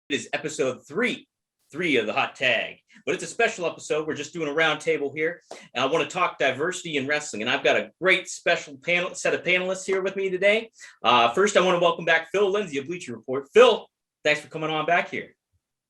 It is episode three of the Hot Tag, but it's a special episode. We're just doing a round table here, and I want to talk diversity in wrestling, and I've got a great special set of panelists here with me today. First, I want to welcome back Phil Lindsey of Bleacher Report. Phil, thanks for coming on back here.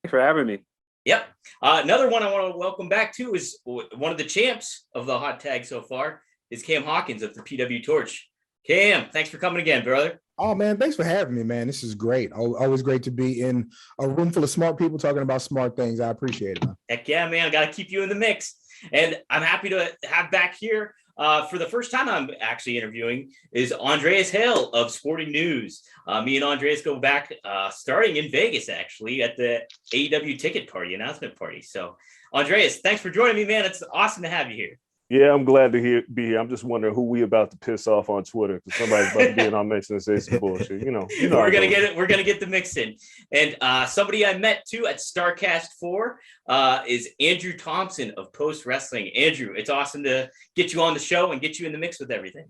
Thanks for having me. Yep. Another one I want to welcome back too is one of the champs of the Hot Tag so far is Cam Hawkins of the PW Torch. Cam, thanks for coming again, brother. Oh, man, thanks for having me, man. This is great. Always great to be in a room full of smart people talking about smart things. I appreciate it, man. Heck yeah, man. I got to keep you in the mix. And I'm happy to have back here for the first time I'm actually interviewing is Andreas Hale of Sporting News. Me and Andreas go back starting in Vegas, actually, at the AEW ticket party, announcement party. So, Andreas, thanks for joining me, man. It's awesome to have you here. Yeah, I'm glad to be here. I'm just wondering who we about to piss off on Twitter because somebody's about to be in our mix and say some bullshit. You know we're gonna get it. We're gonna get the mix in. And somebody I met too at Starcast 4 is Andrew Thompson of Post Wrestling. Andrew, it's awesome to get you on the show and get you in the mix with everything.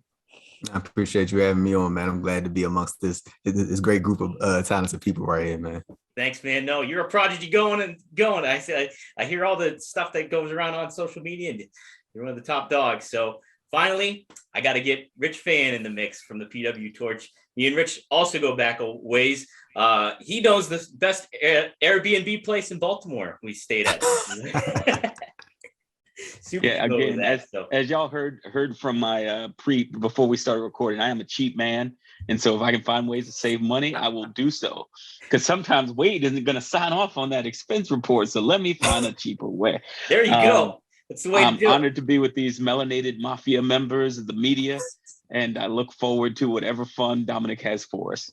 I appreciate you having me on, man. I'm glad to be amongst this great group of talented people right here, man. Thanks, man. No, you're a prodigy going. I hear all the stuff that goes around on social media, and you're one of the top dogs. So finally, I got to get Rich Fann in the mix from the PW Torch. Me and Rich also go back a ways. He knows the best Airbnb place in Baltimore we stayed at. Yeah, again, as y'all heard from my before we started recording, I am a cheap man. And so if I can find ways to save money, I will do so. Because sometimes Wade isn't going to sign off on that expense report. So let me find a cheaper way. There you go. That's the way I'm honored to be with these melanated mafia members of the media, and I look forward to whatever fun Dominic has for us.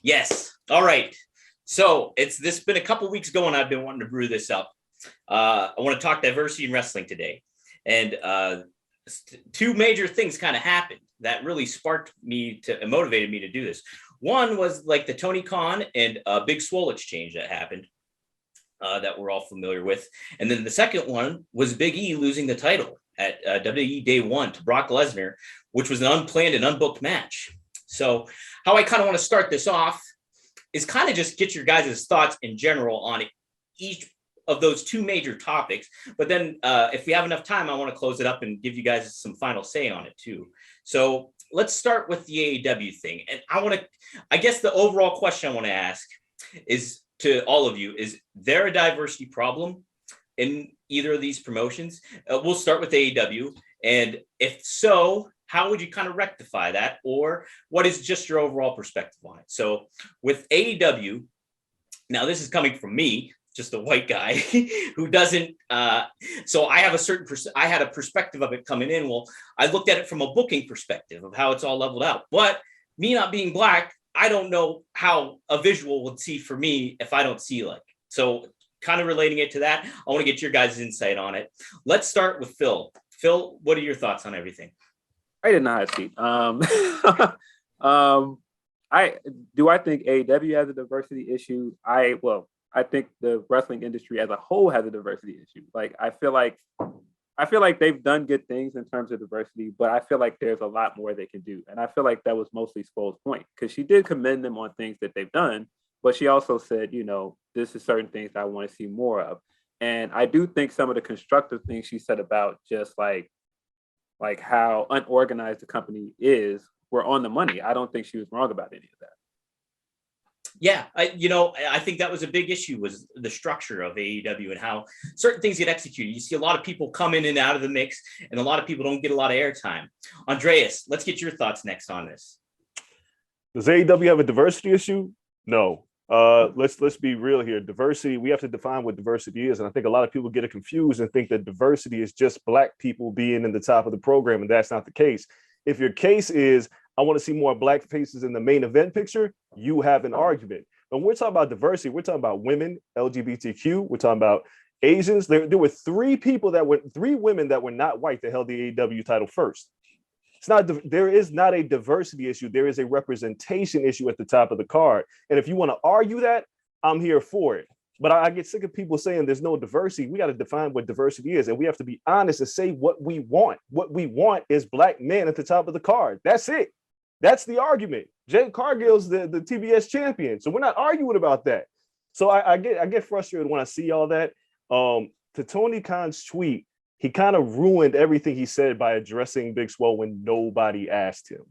Yes. All right. So this been a couple weeks going. I've been wanting to brew this up. I want to talk diversity in wrestling today, and two major things kind of happened that really sparked me and motivated me to do this. One was like the Tony Khan and Big Swole exchange that happened. That we're all familiar with. And then the second one was Big E losing the title at WWE Day 1 to Brock Lesnar, which was an unplanned and unbooked match. So how I kind of want to start this off is kind of just get your guys' thoughts in general on each of those two major topics. But then if we have enough time, I want to close it up and give you guys some final say on it too. So let's start with the AEW thing. And I guess the overall question I want to ask is, to all of you, is there a diversity problem in either of these promotions? We'll start with AEW. And if so, how would you kind of rectify that? Or what is just your overall perspective on it? So with AEW, now this is coming from me, just a white guy who doesn't, so I have I had a perspective of it coming in. Well, I looked at it from a booking perspective of how it's all leveled out. But me not being black, I don't know how a visual would see for me if I don't see like. So kind of relating it to that, I want to get your guys' insight on it. Let's start with Phil. Phil, what are your thoughts on everything? Right in the hot seat. I think AEW has a diversity issue. I think the wrestling industry as a whole has a diversity issue. Like I feel like they've done good things in terms of diversity, but I feel like there's a lot more they can do. And I feel like that was mostly Swole's point, because she did commend them on things that they've done, but she also said, this is certain things I want to see more of. And I do think some of the constructive things she said about just like how unorganized the company is were on the money. I don't think she was wrong about any of that. Yeah, I think that was a big issue, was the structure of AEW and how certain things get executed. You see a lot of people come in and out of the mix, and a lot of people don't get a lot of airtime. Andreas, let's get your thoughts next on this. Does AEW have a diversity issue? No. Let's be real here. Diversity, we have to define what diversity is. And I think a lot of people get it confused and think that diversity is just black people being in the top of the program, and that's not the case. If your case is, I want to see more black faces in the main event picture, you have an argument. But when we're talking about diversity, we're talking about women, LGBTQ, we're talking about Asians. There were three women that were not white that held the AEW title first. There is not a diversity issue. There is a representation issue at the top of the card. And if you want to argue that, I'm here for it. But I get sick of people saying there's no diversity. We got to define what diversity is. And we have to be honest and say what we want. What we want is black men at the top of the card. That's it. That's the argument. Jade Cargill's the TBS champion. So we're not arguing about that. So I get frustrated when I see all that. To Tony Khan's tweet, he kind of ruined everything he said by addressing Big Swole when nobody asked him.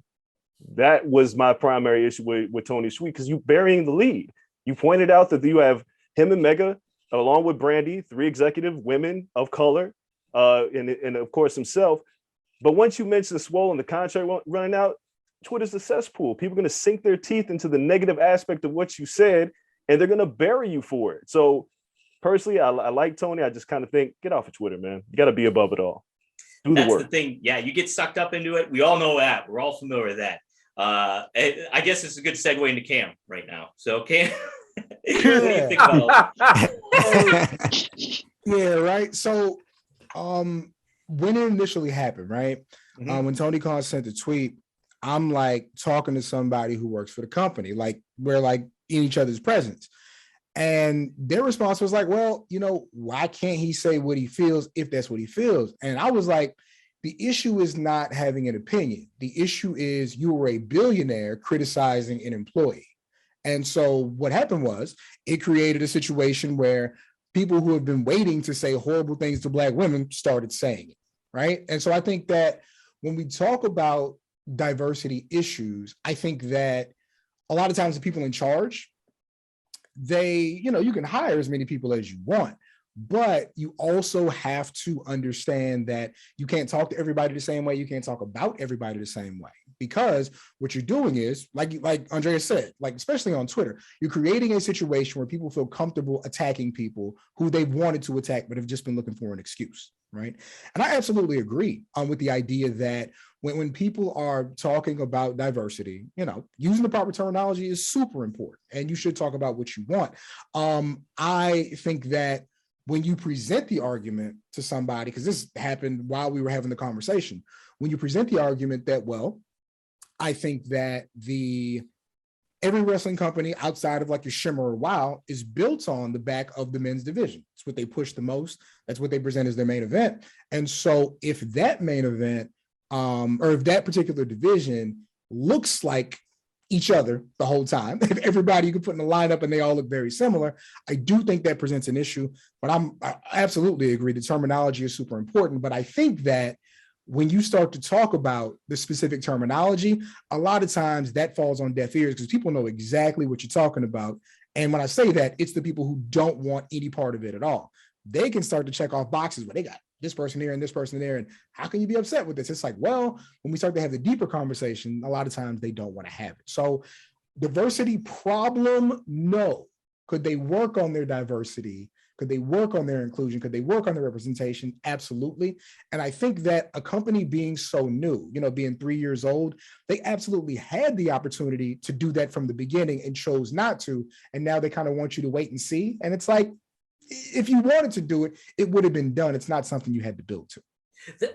That was my primary issue with Tony's tweet, because you burying the lead. You pointed out that you have him and Mega, along with Brandy, 3 executive women of color, and of course himself. But once you mention Swole and the contract running out, Twitter's a cesspool. People are going to sink their teeth into the negative aspect of what you said, and they're going to bury you for it. So personally, I like Tony. I just kind of think, get off of Twitter, man. You got to be above it all. Do the work. That's the thing. Yeah, you get sucked up into it. We all know that. We're all familiar with that. I guess it's a good segue into Cam right now. So Cam, what do you think about Yeah, right. So when it initially happened, right? When Tony Khan sent the tweet, I'm like talking to somebody who works for the company, like we're like in each other's presence. And their response was like, well, why can't he say what he feels if that's what he feels? And I was like, the issue is not having an opinion. The issue is you were a billionaire criticizing an employee. And so what happened was it created a situation where people who have been waiting to say horrible things to Black women started saying it, right? And so I think that when we talk about diversity issues, I think that a lot of times the people in charge, you can hire as many people as you want, but you also have to understand that you can't talk to everybody the same way. You can't talk about everybody the same way, because what you're doing is, like Andreas said, like especially on Twitter, you're creating a situation where people feel comfortable attacking people who they've wanted to attack but have just been looking for an excuse, right? And I absolutely agree with the idea that when people are talking about diversity, using the proper terminology is super important, and you should talk about what you want. I think that when you present the argument to somebody, because this happened while we were having the conversation, when you present the argument that, well, I think that every wrestling company outside of like your Shimmer or Wow is built on the back of the men's division. It's what they push the most. That's what they present as their main event. And so if that main event, or if that particular division looks like each other the whole time, if everybody you can put in a lineup and they all look very similar, I do think that presents an issue. But I absolutely agree. The terminology is super important. But I think that when you start to talk about the specific terminology, a lot of times that falls on deaf ears because people know exactly what you're talking about. And when I say that, it's the people who don't want any part of it at all. They can start to check off boxes where they got this person here and this person there. And how can you be upset with this? It's like, well, when we start to have the deeper conversation, a lot of times they don't want to have it. So diversity problem, no. Could they work on their diversity? Could they work on their inclusion? Could they work on their representation? Absolutely. And I think that a company being so new, being 3 years old, they absolutely had the opportunity to do that from the beginning and chose not to. And now they kind of want you to wait and see. And it's like, if you wanted to do it, it would have been done. It's not something you had to build to.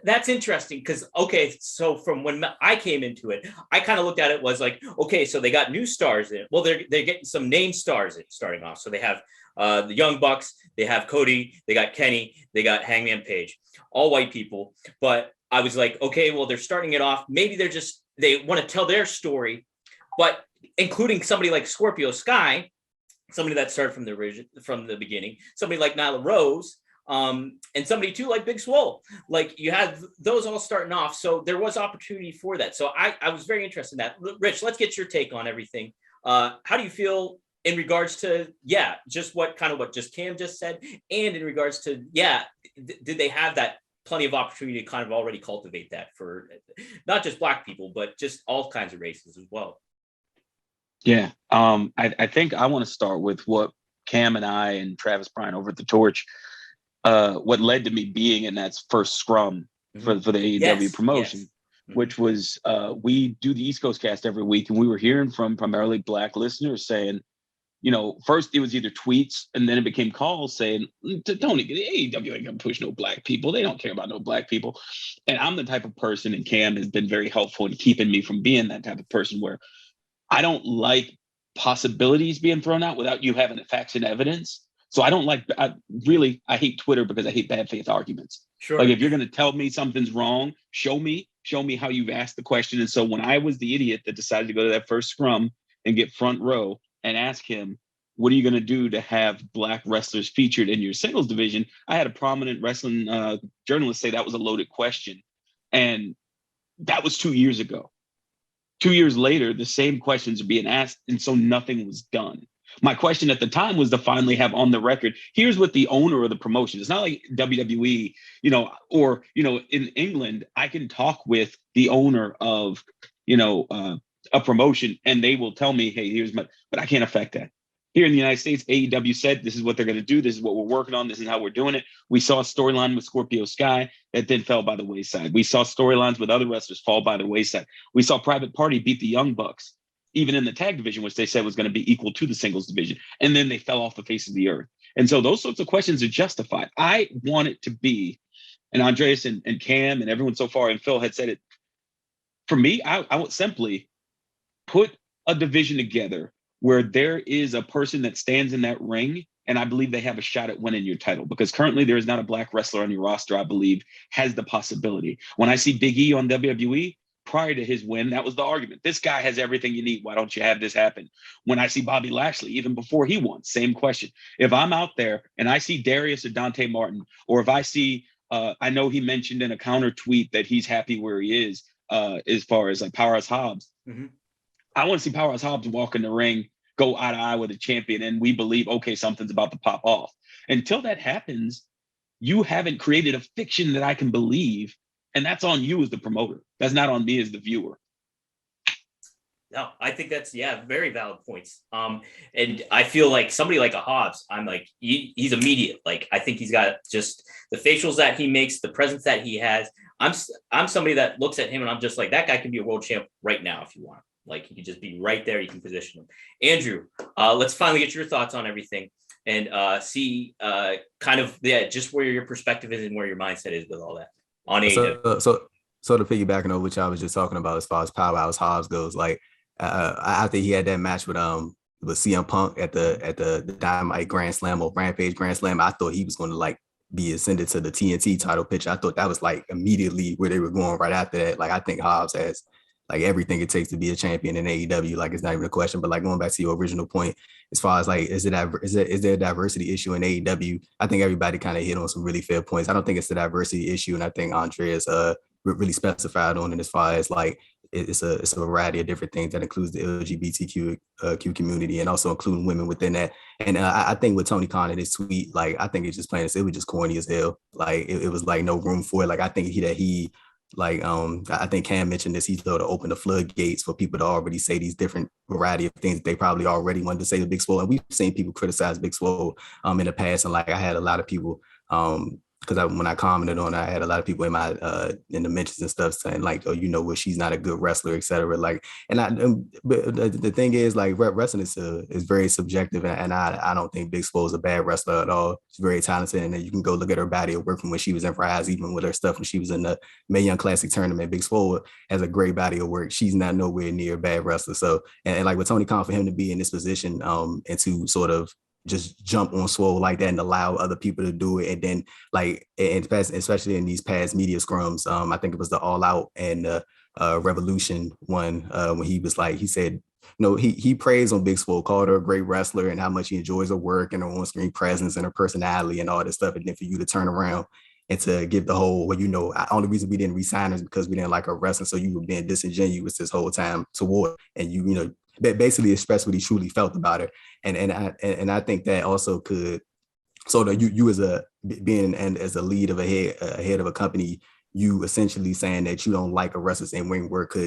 That's interesting because, okay, so from when I came into it, I kind of looked at it was like, okay, so they got new stars in it. Well, they're getting some name stars in starting off. So they have the Young Bucks, they have Cody, they got Kenny, they got Hangman Page, all white people. But I was like, okay, well, they're starting it off. Maybe they want to tell their story, but including somebody like Scorpio Sky, somebody that started from the beginning, somebody like Nyla Rose, and somebody too like Big Swole. Like you had those all starting off, so there was opportunity for that. So I was very interested in that. Rich, let's get your take on everything. How do you feel in regards to just what just Cam just said, and in regards to did they have that plenty of opportunity to kind of already cultivate that for not just Black people but just all kinds of races as well? Yeah, I think I want to start with what Cam and I and Travis Bryan over at the Torch, what led to me being in that first scrum for the AEW promotion, which was we do the East Coast cast every week, and we were hearing from primarily Black listeners saying, first it was either tweets and then it became calls saying, Tony, the AEW ain't gonna push no Black people. They don't care about no Black people. And I'm the type of person, and Cam has been very helpful in keeping me from being that type of person where I don't like possibilities being thrown out without you having the facts and evidence. So I don't I hate Twitter because I hate bad faith arguments. Sure. Like if you're going to tell me something's wrong, show me how you've asked the question. And so when I was the idiot that decided to go to that first scrum and get front row and ask him, what are you going to do to have Black wrestlers featured in your singles division? I had a prominent wrestling journalist say that was a loaded question. And that was 2 years ago. 2 years later, the same questions are being asked. And so nothing was done. My question at the time was to finally have on the record, here's what the owner of the promotion, it's not like WWE, or, in England, I can talk with the owner of, a promotion and they will tell me, hey, but I can't affect that. Here in the United States, AEW said, this is what they're going to do. This is what we're working on. This is how we're doing it. We saw a storyline with Scorpio Sky that then fell by the wayside. We saw storylines with other wrestlers fall by the wayside. We saw Private Party beat the Young Bucks, even in the tag division, which they said was going to be equal to the singles division. And then they fell off the face of the earth. And so those sorts of questions are justified. I want it to be, and Andreas and Cam and everyone so far, and Phil had said it, for me, I would simply put a division together where there is a person that stands in that ring, and I believe they have a shot at winning your title, because currently there is not a Black wrestler on your roster, I believe, has the possibility. When I see Big E on WWE, prior to his win, that was the argument. This guy has everything you need. Why don't you have this happen? When I see Bobby Lashley, even before he won, same question. If I'm out there and I see Darius or Dante Martin, or if I see, I know he mentioned in a counter tweet that he's happy where he is, as far as like Powerhouse Hobbs. Mm-hmm. I want to see Powerhouse Hobbs walk in the ring, go eye to eye with a champion, and we believe, okay, something's about to pop off. Until that happens, you haven't created a fiction that I can believe, and that's on you as the promoter. That's not on me as the viewer. No, I think that's, very valid points. And I feel like somebody like a Hobbs, I'm like, he's immediate. Like, I think he's got just the facials that he makes, the presence that he has. I'm somebody that looks at him and I'm just like, that guy can be a world champ right now if you want. Like, he can just be right there. You can position him. Andrew, let's finally get your thoughts on everything and see just where your perspective is and where your mindset is with all that on AEW. So to piggybacking on which I was just talking about as far as Powerhouse Hobbs goes, like after he had that match with CM Punk at the Dynamite Grand Slam or Rampage Grand Slam, I thought he was going to like be ascended to the TNT title picture. I thought that was like immediately where they were going right after that. Like, I think Hobbs has like everything it takes to be a champion in AEW. Like, it's not even a question. But like, going back to your original point, as far as like, is there a diversity issue in AEW? I think everybody kind of hit on some really fair points. I don't think it's a diversity issue, and I think Andreas really specified on it as far as like it's a variety of different things that includes the LGBTQ community and also including women within that. And I think with Tony Khan in his tweet, like, I think it's just plain as it was just corny as hell. Like, it was like no room for it. Like, I think I think Cam mentioned this. He's going to open the floodgates for people to already say these different variety of things that they probably already wanted to say to Big Swole. And we've seen people criticize Big Swole in the past. And like, I had a lot of people because when I commented on it, I had a lot of people in my in the mentions and stuff saying like, oh, she's not a good wrestler, etc. Like, but the thing is, like, wrestling is very subjective, and I don't think Big Swole is a bad wrestler at all. She's very talented, and you can go look at her body of work from when she was in Rise, even with her stuff when she was in the Mae Young Classic tournament. Big Swole has a great body of work. She's not nowhere near a bad wrestler. So, and like with Tony Khan, for him to be in this position, and to sort of just jump on Swole like that and allow other people to do it. And then like, and especially in these past media scrums, I think it was the All Out and Revolution one, when he was like, he said, he praised on Big Swole, called her a great wrestler and how much he enjoys her work and her on-screen presence and her personality and all this stuff. And then for you to turn around and to give the whole, only reason we didn't resign her is because we didn't like her wrestling. So you were being disingenuous this whole time toward, and you basically expressed what he truly felt about her. And I think that also could, so that you as as a lead of a head of a company, you essentially saying that you don't like a wrestler's in-ring work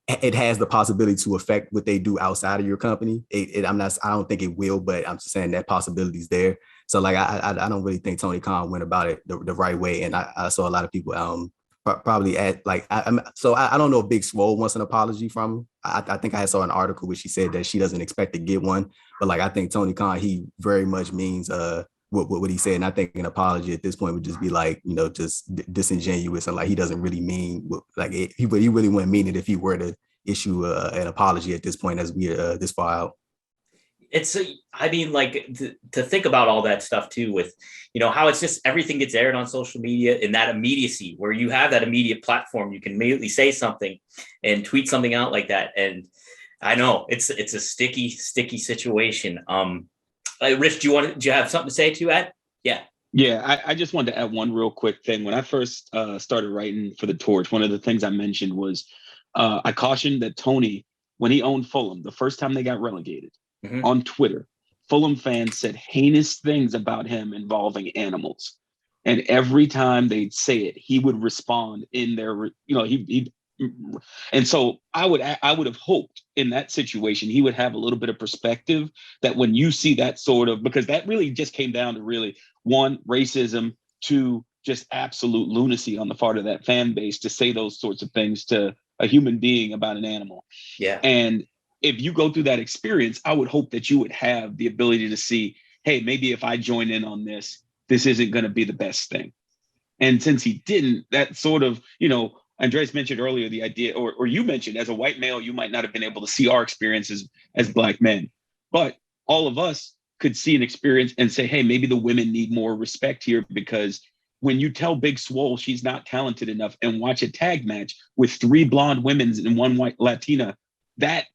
it has the possibility to affect what they do outside of your company. I don't think it will, but I'm just saying that possibility is there. So like, I don't really think Tony Khan went about it the right way. And I saw a lot of people probably at like, I don't know if Big Swole wants an apology from him. I think I saw an article where she said that she doesn't expect to get one, but like, I think Tony Khan, he very much means what he said. And I think an apology at this point would just be like, just disingenuous, and like, he doesn't really mean like he really wouldn't mean it if he were to issue an apology at this point as we this far out. To think about all that stuff too, with, how it's just everything gets aired on social media in that immediacy where you have that immediate platform. You can immediately say something and tweet something out like that. And I know it's a sticky situation. Rich, do you have something to say to that? Yeah. Yeah, I just wanted to add one real quick thing. When I first started writing for the Torch, one of the things I mentioned was I cautioned that Tony, when he owned Fulham, the first time they got relegated, on Twitter, Fulham fans said heinous things about him involving animals. And every time they'd say it, he would respond in their, he and so I would have hoped in that situation he would have a little bit of perspective that when you see that sort of, because that really just came down to really one, racism, two, just absolute lunacy on the part of that fan base to say those sorts of things to a human being about an animal. Yeah. And if you go through that experience, I would hope that you would have the ability to see, hey, maybe if I join in on this isn't going to be the best thing. And since he didn't, that sort of, Andreas mentioned earlier the idea, or you mentioned, as a white male, you might not have been able to see our experiences as Black men, but all of us could see an experience and say, hey, maybe the women need more respect here, because when you tell Big Swole she's not talented enough and watch a tag match with 3 blonde women and 1 white Latina, that's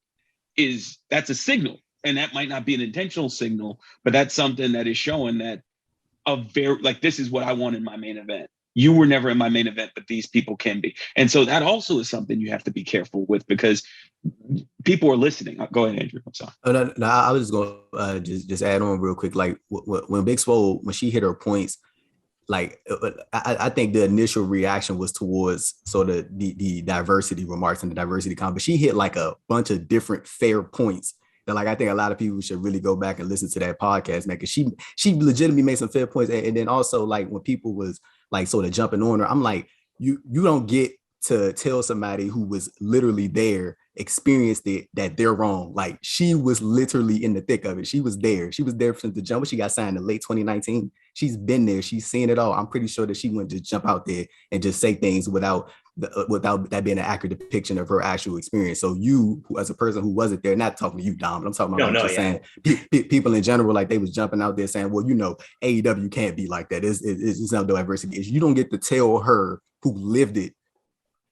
a signal. And that might not be an intentional signal, but that's something that is showing that this is what I want in my main event. You were never in my main event, but these people can be. And so that also is something you have to be careful with, because people are listening. Go ahead, Andrew. I'm sorry. Oh, no, I was just going to just add on real quick. Like when Big Swole, when she hit her points, like I think the initial reaction was towards sort of the diversity remarks and the diversity comment, but she hit like a bunch of different fair points that, like, I think a lot of people should really go back and listen to that podcast, man, because she legitimately made some fair points. And then also, like, when people was like sort of jumping on her, I'm like, you don't get to tell somebody who was literally there, experienced it, that they're wrong. Like, she was literally in the thick of it. She was there since the jump. She got signed in late 2019. She's been there. She's seen it all. I'm pretty sure that she wouldn't just jump out there and just say things without that being an accurate depiction of her actual experience. So you, as a person who wasn't there, not talking to you, Dom, but I'm talking about saying people in general, like, they was jumping out there saying, well, AEW can't be like that. It's not diversity. You don't get to tell her who lived it,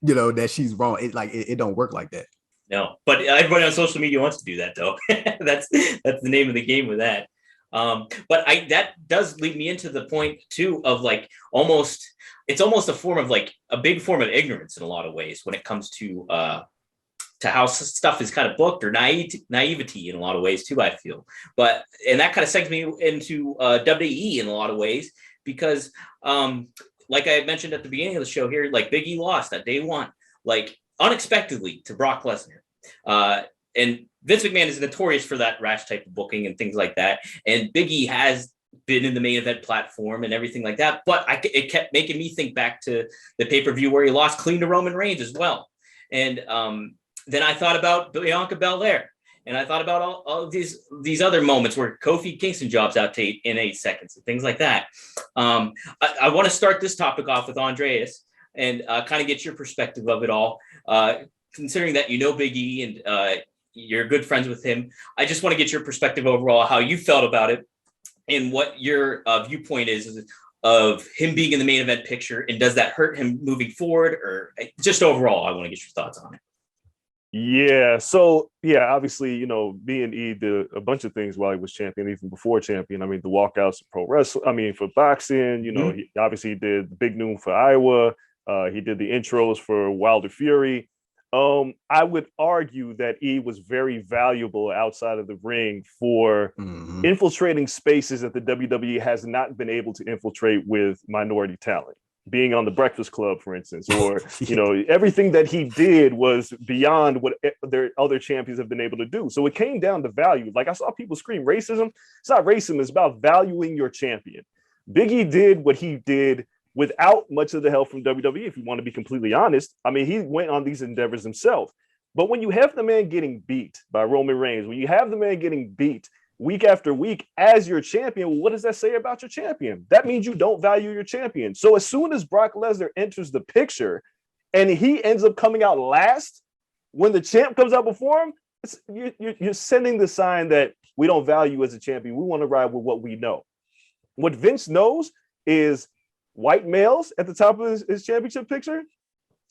that she's wrong. It don't work like that. No, but everybody on social media wants to do that, though. That's the name of the game with that. But that does lead me into the point too of, like, it's almost a form of, like, a big form of ignorance in a lot of ways when it comes to how stuff is kind of booked, or naivety in a lot of ways too, I feel. And that kind of segues me into WWE in a lot of ways, because like I had mentioned at the beginning of the show here, like, Big E lost at day one, like, unexpectedly, to Brock Lesnar. And Vince McMahon is notorious for that rash type of booking and things like that. And Big E has been in the main event platform and everything like that. But it kept making me think back to the pay-per-view where he lost clean to Roman Reigns as well. And then I thought about Bianca Belair. And I thought about all of these other moments where Kofi Kingston jobs out in 8 seconds and things like that. I want to start this topic off with Andreas and kind of get your perspective of it all. Considering that Big E and you're good friends with him, I just want to get your perspective overall, how you felt about it, and what your viewpoint is of him being in the main event picture, and does that hurt him moving forward, or just overall? I want to get your thoughts on it. Yeah. So, yeah, obviously, being E did a bunch of things while he was champion, even before champion. I mean, the walkouts of pro wrestling, for boxing, he obviously did Big Noon for Iowa. He did the intros for Wilder Fury. I would argue that E was very valuable outside of the ring for infiltrating spaces that the WWE has not been able to infiltrate with minority talent. Being on the Breakfast Club, for instance, or, everything that he did was beyond what their other champions have been able to do. So it came down to value. Like, I saw people scream racism. It's not racism. It's about valuing your champion. Big E did what he did without much of the help from WWE, if you want to be completely honest. I mean, he went on these endeavors himself. But when you have the man getting beat by Roman Reigns, when you have the man getting beat week after week as your champion, what does that say about your champion? That means you don't value your champion. So as soon as Brock Lesnar enters the picture and he ends up coming out last, when the champ comes out before him, you're sending the sign that we don't value as a champion. We want to ride with what we know. What Vince knows is white males at the top of his championship picture.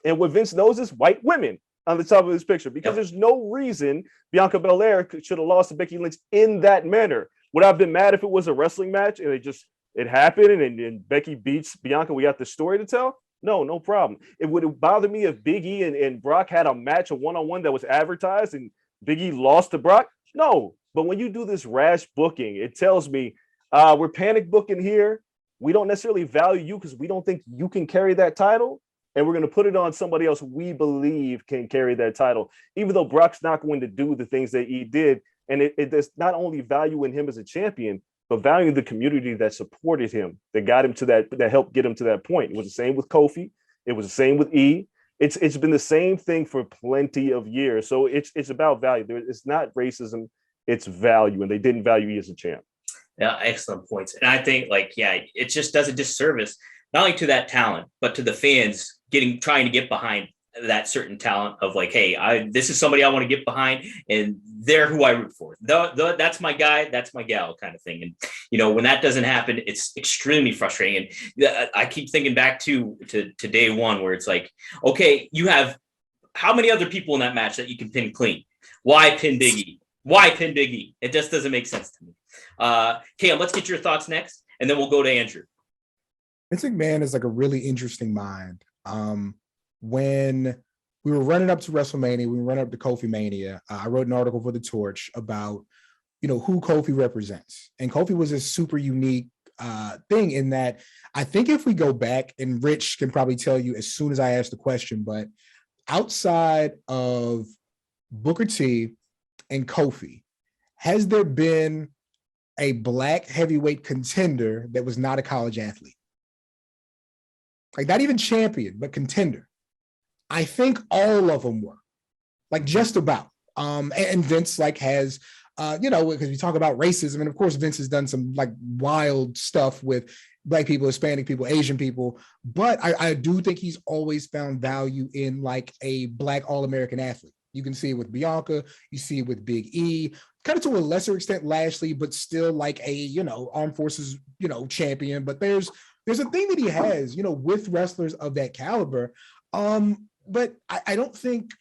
And what Vince knows is white women on the top of this picture because there's no reason Bianca Belair should have lost to Becky Lynch in that manner. Would I have been mad if it was a wrestling match and it happened and Becky beats Bianca? We got the story to tell? No problem. It would have bothered me if Big E and Brock had a match, a one-on-one that was advertised and Big E lost to Brock. No, but when you do this rash booking, it tells me we're panic booking here. We don't necessarily value you because we don't think you can carry that title. And we're going to put it on somebody else we believe can carry that title, even though Brock's not going to do the things that he did. And it does not only value in him as a champion, but valuing the community that supported him, that got him to that helped get him to that point. It was the same with Kofi. It was the same with E. It's been the same thing for plenty of years. So it's about value. It's not racism, it's value. And they didn't value E as a champ. Yeah, excellent points. And I think it just does a disservice, not only to that talent, but to the fans trying to get behind that certain talent of hey, this is somebody I want to get behind and they're who I root for. That's my guy, that's my gal kind of thing. And, when that doesn't happen, it's extremely frustrating. And I keep thinking back to day one where it's okay, you have how many other people in that match that you can pin clean? Why pin Big E? Why pin Big E? It just doesn't make sense to me. Cam, let's get your thoughts next, and then we'll go to Andrew. Vince McMahon is a really interesting mind. When we were running up to WrestleMania, we were running up to Kofi Mania. I wrote an article for The Torch about, who Kofi represents. And Kofi was a super unique thing in that I think if we go back, and Rich can probably tell you as soon as I ask the question, but outside of Booker T and Kofi, has there been a Black heavyweight contender that was not a college athlete? Not even champion, but contender. I think all of them were, just about. And Vince has, because we talk about racism, and of course Vince has done some wild stuff with Black people, Hispanic people, Asian people, but I do think he's always found value in a Black All-American athlete. You can see it with Bianca, you see it with Big E, kind of to a lesser extent Lashley, but still a armed forces champion. But there's a thing that he has with wrestlers of that caliber. But I don't think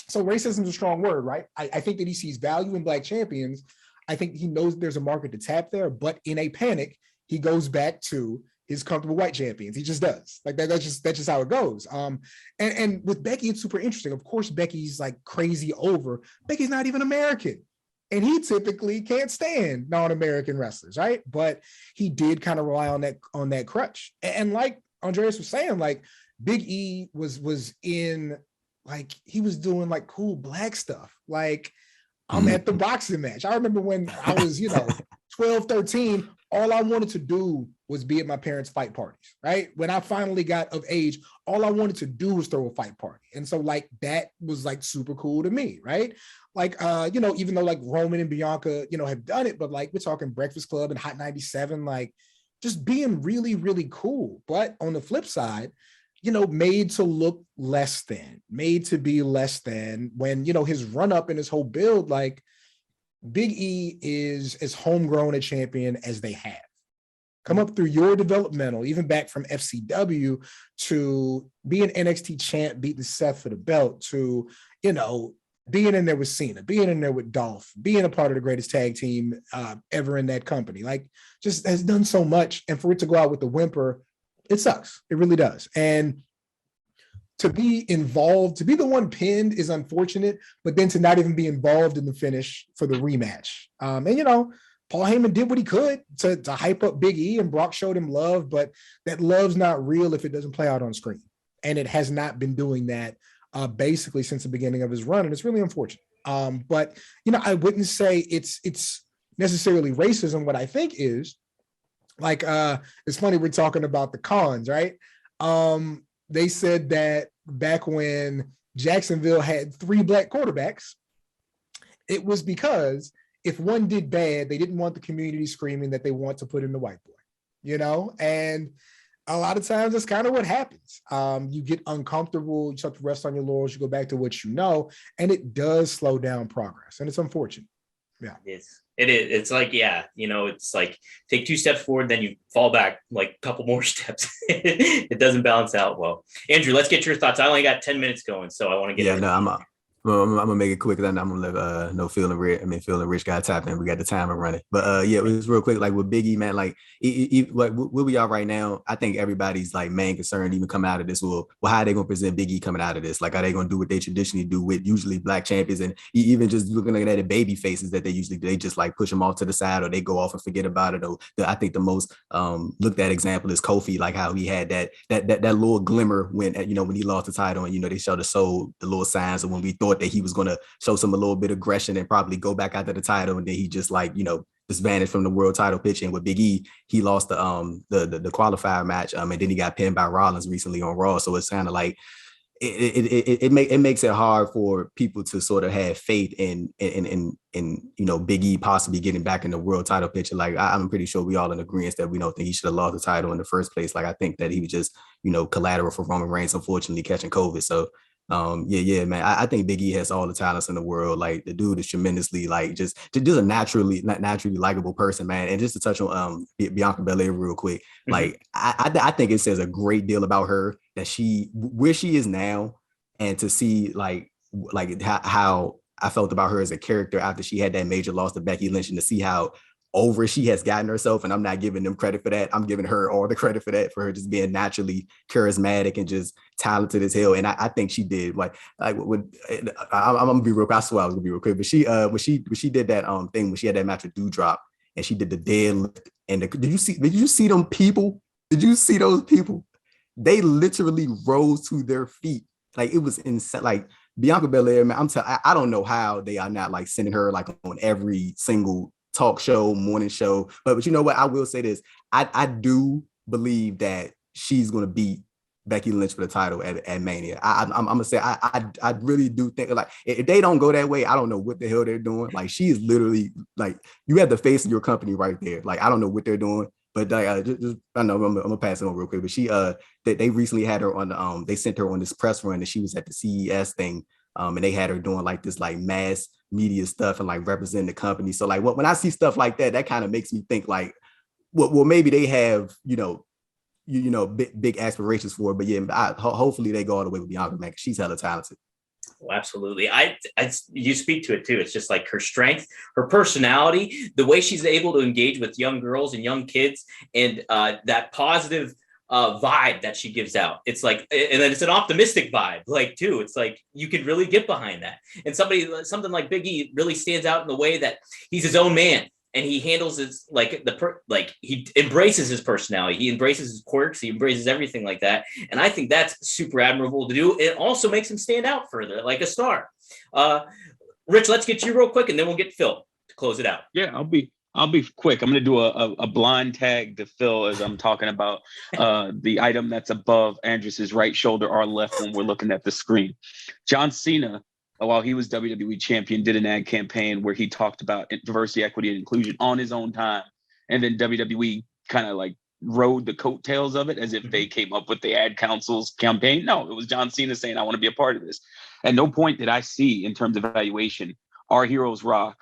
so. Racism is a strong word, right? I think that he sees value in Black champions. I think he knows there's a market to tap there, but in a panic, he goes back to his comfortable white champions. He just does. That's just how it goes. And with Becky, it's super interesting. Of course, Becky's crazy over. Becky's not even American. And he typically can't stand non-American wrestlers, right? But he did kind of rely on that crutch. And like Andreas was saying, Big E was in he was doing cool Black stuff. I'm at the boxing match. I remember when I was 12, 13, all I wanted to do was be at my parents' fight parties, right? When I finally got of age, all I wanted to do was throw a fight party. And so that was super cool to me, right? Even though Roman and Bianca, have done it, but we're talking Breakfast Club and Hot 97, just being really, really cool. But on the flip side, made to look less than, made to be less than when, his run up and his whole build, Big E is as homegrown a champion as they have. Come up through your developmental, even back from FCW to being NXT champ, beating Seth for the belt, to, being in there with Cena, being in there with Dolph, being a part of the greatest tag team ever in that company, just has done so much. And for it to go out with the whimper, it sucks. It really does. And to be involved, to be the one pinned is unfortunate, but then to not even be involved in the finish for the rematch. Paul Heyman did what he could to hype up Big E, and Brock showed him love, but that love's not real if it doesn't play out on screen. And it has not been doing that basically since the beginning of his run. And it's really unfortunate. But I wouldn't say it's necessarily racism. What I think is, it's funny, we're talking about the cons, right? They said that back when Jacksonville had 3 Black quarterbacks, it was because if one did bad, they didn't want the community screaming that they want to put in the white boy, and a lot of times that's kind of what happens. You get uncomfortable, you start to rest on your laurels, you go back to what and it does slow down progress, and it's unfortunate. Yeah. It is. It's like, yeah, it's like take 2 steps forward, then you fall back like a couple more steps. It doesn't balance out well. Andrew, let's get your thoughts. I only got 10 minutes going, so I want to get I'm gonna make it quick, and I'm gonna let feeling rich guy tap in. We got the timer running, but it was real quick. Like with Big E, man, like like where we are right now, I think everybody's like main concern even coming out of this. Well, how are they gonna present Big E coming out of this? Like, are they gonna do what they traditionally do with usually black champions, and even just looking at the baby faces that they just like push them off to the side, or they go off and forget about it. Or I think the most looked at example is Kofi, like how he had that little glimmer when when he lost the title, and they showed the little signs of when we thought that he was going to show some a little bit of aggression and probably go back after the title, and then he just like just vanished from the world title picture. And with Big E, he lost the qualifier match, and then he got pinned by Rollins recently on Raw. So it's kind of like it makes it hard for people to sort of have faith in Big E possibly getting back in the world title picture. Like I'm pretty sure we all in agreement that we don't think he should have lost the title in the first place. Like I think that he was just collateral for Roman Reigns, unfortunately catching COVID. So man, I think Big E has all the talents in the world. Like the dude is tremendously like just a naturally likable person, man. And just to touch on Bianca Belair real quick, like I think it says a great deal about her that where she is now, and to see like how I felt about her as a character after she had that major loss to Becky Lynch, and to see how over she has gotten herself. And I'm not giving them credit for that. I'm giving her all the credit for that, for her just being naturally charismatic and just talented as hell. And I think she did I'm gonna be real. I swear I was gonna be real quick, but she when she did that thing when she had that match with Doudrop, and she did the deadlift, and did you see them people? Did you see those people? They literally rose to their feet. Like it was insane. Like Bianca Belair, man, I don't know how they are not like sending her like on every single talk show, morning show. But you know what? I will say this. I do believe that she's going to beat Becky Lynch for the title at Mania. I'm going to say, I really do think like if they don't go that way, I don't know what the hell they're doing. Like she is literally like, you have the face of your company right there. Like, I don't know what they're doing. But I know I'm gonna pass it on real quick. But she they recently had her on they sent her on this press run, and she was at the CES thing, and they had her doing like this like mass media stuff and like representing the company. So like when I see stuff like that kind of makes me think like, well maybe they have big aspirations for it. But yeah, hopefully they go all the way with Bianca, man. She's hella talented. Oh, absolutely. You speak to it too. It's just like her strength, her personality, the way she's able to engage with young girls and young kids, and that positive vibe that she gives out. It's like, and then it's an optimistic vibe, like too. It's like you could really get behind that. And something like Big E really stands out in the way that he's his own man. And he handles his he embraces his personality. He embraces his quirks. He embraces everything like that. And I think that's super admirable to do. It also makes him stand out further, like a star. Rich, let's get you real quick, and then we'll get Phil to close it out. Yeah, I'll be quick. I'm going to do a blind tag to Phil as I'm talking about the item that's above Andreas's right shoulder or left when we're looking at the screen. John Cena, while he was WWE champion, did an ad campaign where he talked about diversity, equity, and inclusion on his own time. And then WWE kind of like rode the coattails of it as if they came up with the ad council's campaign. No, it was John Cena saying, I want to be a part of this. At no point did I see, in terms of evaluation, Our Heroes Rock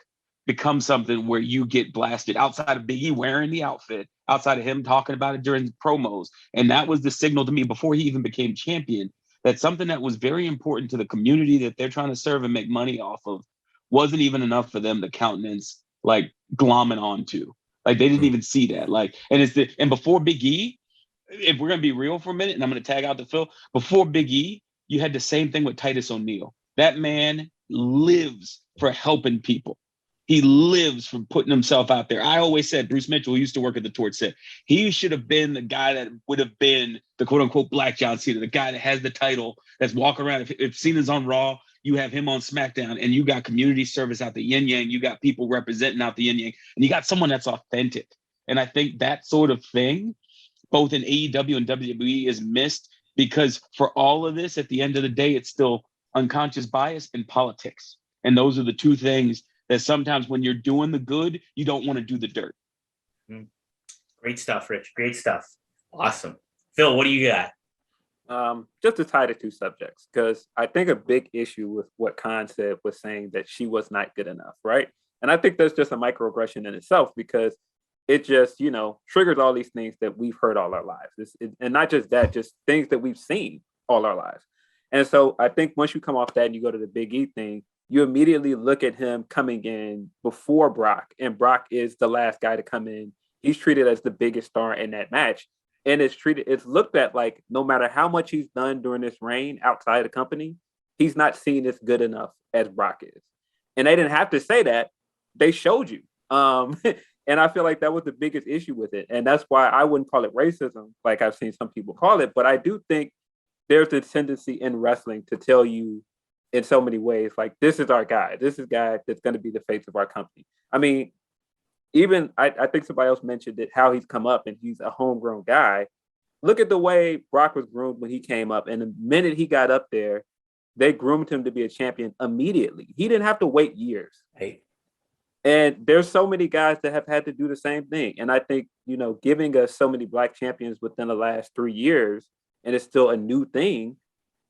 become something where you get blasted outside of Big E wearing the outfit, outside of him talking about it during the promos. And that was the signal to me before he even became champion, that something that was very important to the community that they're trying to serve and make money off of wasn't even enough for them to countenance, like glomming onto. Like they didn't even see that. Like, and before Big E, if we're gonna be real for a minute, and I'm gonna tag out to Phil, before Big E, you had the same thing with Titus O'Neil. That man lives for helping people. He lives from putting himself out there. I always said, Bruce Mitchell, who used to work at the Torch, said he should have been the guy that would have been the quote unquote Black John Cena, the guy that has the title, that's walking around. If Cena's on Raw, you have him on SmackDown, and you got community service out the yin yang, you got people representing out the yin yang, and you got someone that's authentic. And I think that sort of thing, both in AEW and WWE, is missed because for all of this, at the end of the day, it's still unconscious bias and politics. And those are the two things that sometimes when you're doing the good, you don't want to do the dirt. Great stuff, Rich. Great stuff. Awesome. Phil, what do you got? Just to tie the two subjects, because I think a big issue with what Khan said was saying that she was not good enough, right? And I think that's just a microaggression in itself, because it just, triggers all these things that we've heard all our lives. And not just that, just things that we've seen all our lives. And so I think once you come off that and you go to the Big E thing, you immediately look at him coming in before Brock, and Brock is the last guy to come in. He's treated as the biggest star in that match. And it's looked at like, no matter how much he's done during this reign outside the company, he's not seen as good enough as Brock is. And they didn't have to say that. They showed you. And I feel like that was the biggest issue with it. And that's why I wouldn't call it racism, like I've seen some people call it. But I do think there's a tendency in wrestling to tell you in so many ways, like, this is our guy. This is a guy that's going to be the face of our company. I mean, even I think somebody else mentioned it, how he's come up and he's a homegrown guy. Look at the way Brock was groomed when he came up. And the minute he got up there, they groomed him to be a champion immediately. He didn't have to wait years. Hey. And there's so many guys that have had to do the same thing. And I think, giving us so many Black champions within the last 3 years, and it's still a new thing.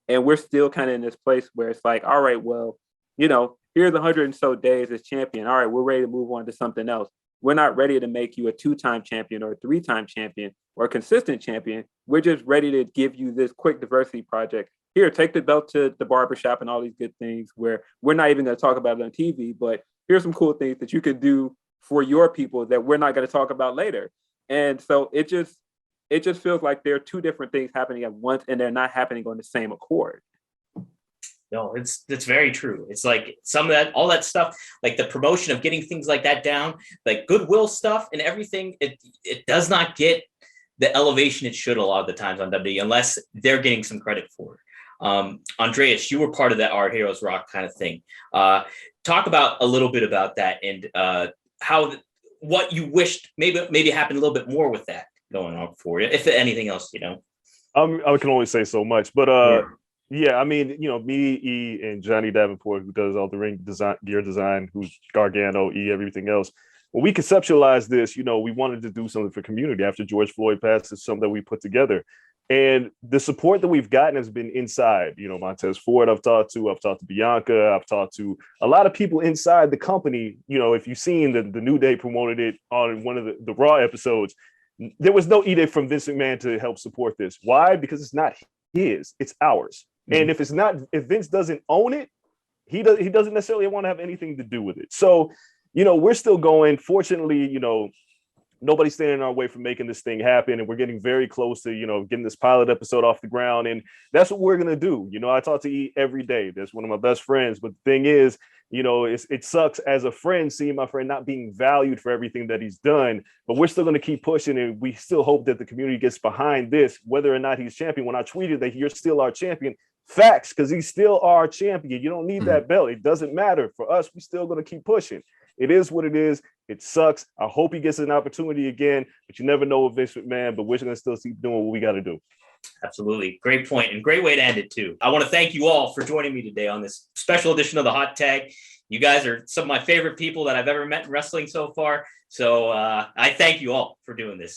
And we're still kind of in this place where it's like, all right, well, here's 100 and so days as champion. All right, we're ready to move on to something else. We're not ready to make you a 2-time champion or a 3-time champion or a consistent champion. We're just ready to give you this quick diversity project. Here, take the belt to the barbershop and all these good things, where we're not even going to talk about it on TV, but here's some cool things that you can do for your people that we're not going to talk about later. And so it just feels like there are two different things happening at once, and they're not happening on the same accord. No, it's very true. It's like some of that, all that stuff, like the promotion of getting things like that down, like goodwill stuff and everything, it does not get the elevation it should a lot of the times on WWE, unless they're getting some credit for it. Andreas, you were part of that Our Heroes Rock kind of thing. Talk about a little bit about that, and what you wished maybe happened a little bit more with that going on for you, if anything else, I can only say so much, but yeah, I mean, me, E, and Johnny Davenport, who does all the ring design, gear design, who's Gargano, E, everything else. When we conceptualized this, we wanted to do something for community after George Floyd passed. It's something that we put together. And the support that we've gotten has been inside. Montez Ford, I've talked to Bianca, I've talked to a lot of people inside the company. If you've seen the New Day promoted it on one of the Raw episodes, there was no edict from Vince McMahon to help support this. Why? Because it's not his, it's ours. Mm-hmm. And if Vince doesn't own it, he doesn't necessarily want to have anything to do with it. So, we're still going. Fortunately, nobody's standing in our way from making this thing happen. And we're getting very close to, getting this pilot episode off the ground. And that's what we're going to do. I talk to E every day. That's one of my best friends. But the thing is, it sucks as a friend seeing my friend not being valued for everything that he's done. But we're still going to keep pushing. And we still hope that the community gets behind this, whether or not he's champion. When I tweeted that you're still our champion, facts, because he's still our champion. You don't need that belt. It doesn't matter. For us, we're still going to keep pushing. It is what it is. It sucks. I hope he gets an opportunity again, but you never know with Vince McMahon, but we're going to still keep doing what we got to do. Absolutely. Great point, and great way to end it too. I want to thank you all for joining me today on this special edition of the Hot Tag. You guys are some of my favorite people that I've ever met in wrestling so far. So I thank you all for doing this.